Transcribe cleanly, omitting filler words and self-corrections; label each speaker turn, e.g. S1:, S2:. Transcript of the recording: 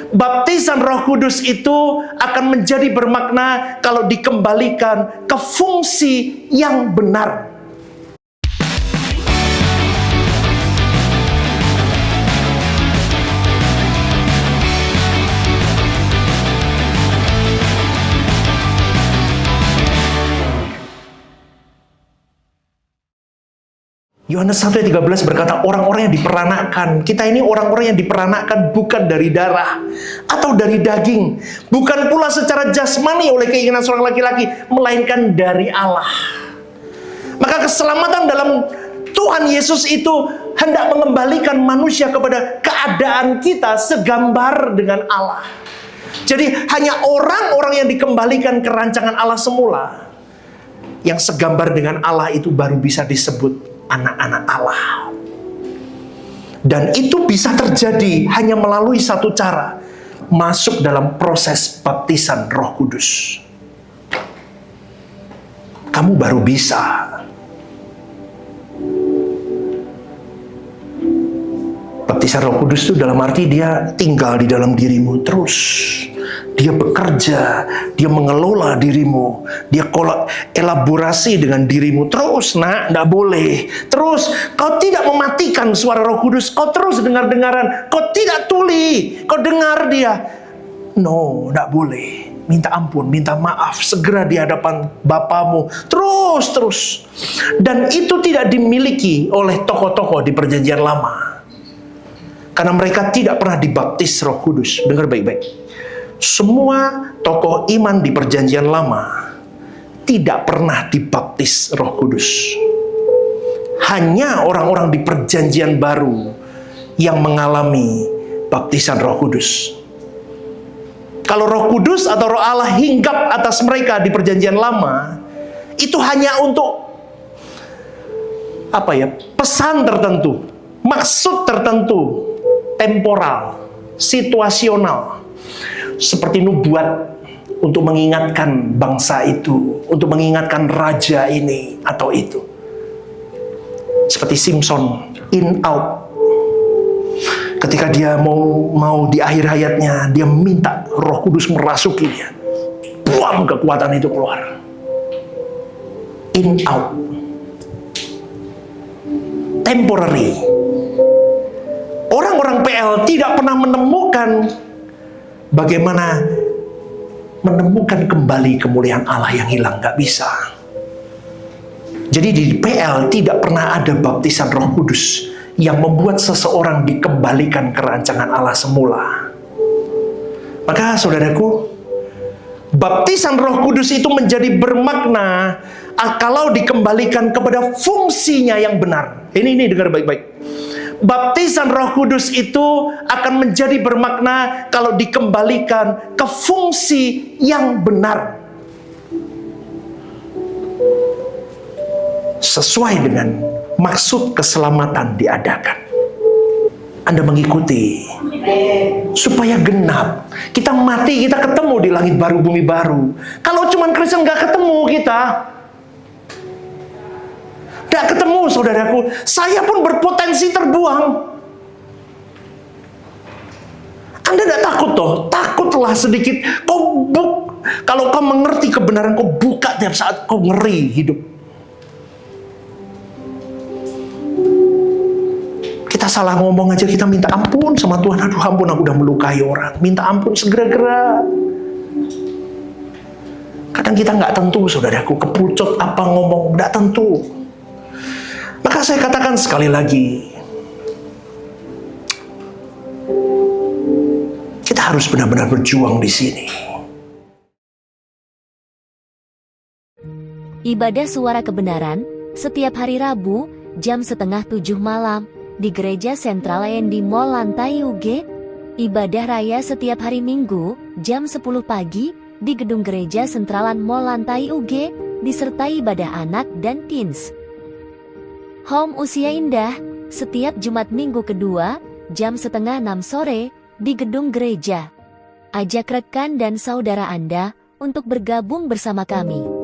S1: Baptisan Roh Kudus itu akan menjadi bermakna kalau dikembalikan ke fungsi yang benar. Yohanes 1 ayat 13 berkata, orang-orang yang diperanakkan. Kita ini orang-orang yang diperanakkan bukan dari darah atau dari daging, bukan pula secara jasmani oleh keinginan seorang laki-laki, melainkan dari Allah. Maka keselamatan dalam Tuhan Yesus itu hendak mengembalikan manusia kepada keadaan kita segambar dengan Allah. Jadi hanya orang-orang yang dikembalikan ke rancangan Allah semula, yang segambar dengan Allah itu baru bisa disebut anak-anak Allah. Dan itu bisa terjadi hanya melalui satu cara, masuk dalam proses baptisan Roh Kudus. Kamu baru bisa. Baptisan Roh Kudus itu dalam arti dia tinggal di dalam dirimu terus. Dia bekerja, dia mengelola dirimu, dia elaborasi dengan dirimu terus. Nak, tidak boleh. Terus, kau tidak mematikan suara Roh Kudus, kau terus dengar-dengaran, kau tidak tuli, kau dengar dia. No, tidak boleh. Minta ampun, minta maaf, segera di hadapan Bapamu. Terus. Dan itu tidak dimiliki oleh tokoh-tokoh di Perjanjian Lama. Karena mereka tidak pernah dibaptis Roh Kudus. Dengar baik-baik. Semua tokoh iman di Perjanjian Lama tidak pernah dibaptis Roh Kudus. Hanya orang-orang di Perjanjian Baru yang mengalami baptisan Roh Kudus. Kalau Roh Kudus atau Roh Allah hinggap atas mereka di Perjanjian Lama, itu hanya untuk pesan tertentu, maksud tertentu, temporal, situasional. Seperti nubuat untuk mengingatkan bangsa itu, untuk mengingatkan raja ini atau itu. Seperti Simpson, in out. Ketika dia mau di akhir hayatnya, dia minta Roh Kudus merasuki dia. Buang kekuatan itu keluar. In out. Temporary. Orang-orang PL tidak pernah menemukan bagaimana menemukan kembali kemuliaan Allah yang hilang. Gak bisa. Jadi di PL tidak pernah ada baptisan Roh Kudus yang membuat seseorang dikembalikan ke rancangan Allah semula. Maka saudaraku, baptisan Roh Kudus itu menjadi bermakna kalau dikembalikan kepada fungsinya yang benar. Ini dengar baik-baik. Baptisan Roh Kudus itu akan menjadi bermakna kalau dikembalikan ke fungsi yang benar. Sesuai dengan maksud keselamatan diadakan. Anda mengikuti. Supaya genap. Kita mati, kita ketemu di langit baru, bumi baru. Kalau cuma Kristen nggak ketemu kita. Tidak ketemu, saudaraku. Saya pun berpotensi terbuang. Anda tidak takut toh? Takutlah sedikit. Kalau kau mengerti kebenaran, kau buka tiap saat, kau ngeri hidup. Kita salah ngomong aja, kita minta ampun sama Tuhan. Aduh ampun, aku udah melukai orang. Minta ampun segera-gera. Kadang kita nggak tentu, saudaraku. Kepucot apa ngomong, nggak tentu. Maka saya katakan sekali lagi, kita harus benar-benar berjuang di sini.
S2: Ibadah Suara Kebenaran setiap hari Rabu jam 6:30 malam di Gereja Sentral AND Mall lantai UG. Ibadah Raya setiap hari Minggu jam 10 pagi di Gedung Gereja Sentralan Mall lantai UG, disertai ibadah anak dan teens. Home Usia Indah setiap Jumat Minggu kedua jam 5:30 sore di Gedung Gereja. Ajak rekan dan saudara Anda untuk bergabung bersama kami.